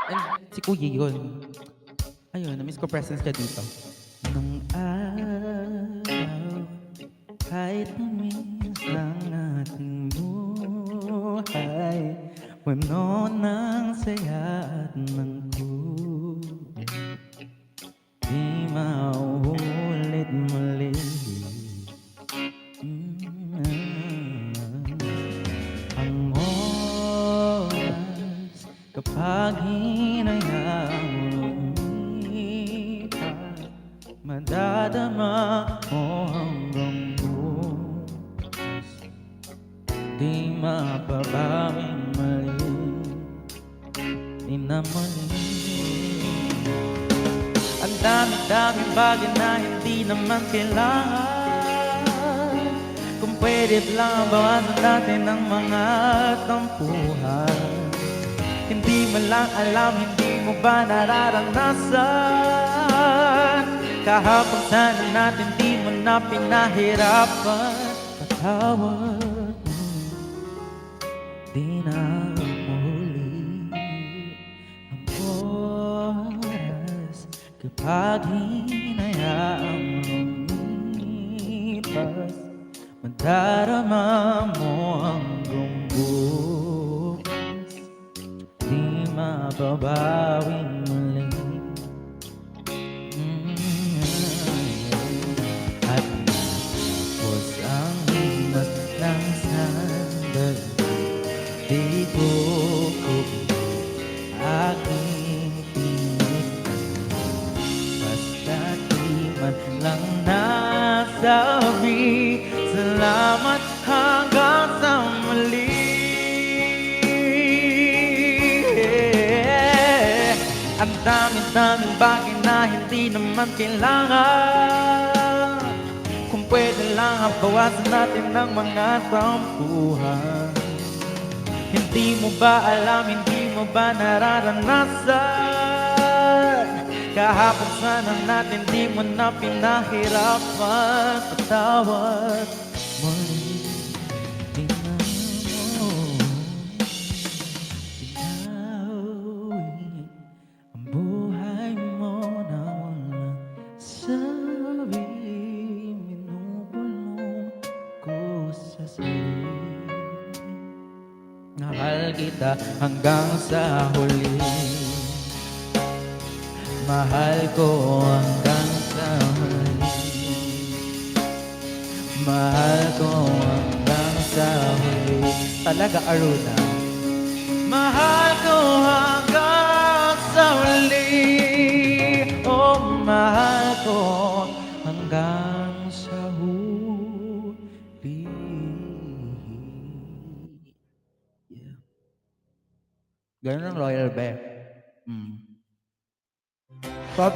Ay, si Kuya yun. Ayun, na-miss ko presence niya dito. Nung araw, kahit tamis ang ating buhay, puno ng saya at ng di mauulit muli. Ang oras kapag hinayaan mo lumipas, madadama mo hanggang bukas, di mapabawing mali, di na mali. Ang dami-daming bagay na hindi naman kailangan. Kung pwede lang bawasan natin ang mga tampuhan. Hindi mo lang alam, hindi mo ba nararanasan? Kahapon sana natin di mo na pinahirapan. Patawad mo, di na muli ang oras kapag hinayaan mo lumipas, madarama mo hanggang bukas, di mababawing muli. At tapos ang himas ng sandali, di ko aking tinitan, basta di man lang nasabi salamat hanggang sa muli. Ang dami-daming bagay na hindi naman kailangan. Kung pwede lang bawasan natin ng mga tampuhan. Hindi mo ba alam, hindi mo ba nararanasan? Kahapon sana natin di mo na pinahirapan. Patawad muli, tingnan mo, binawi ang buhay mo na walang sabi. Binubulong ko sa sarili, mahal kita hanggang sa huli. Mahal ko hanggang sa huli. Mahal ko hanggang sa huli. Talaga, Aruna. Mahal ko hanggang sa huli. Oh, mahal ko hanggang sa huli. Yeah. Ganun ang Royal Bear. Mm. So,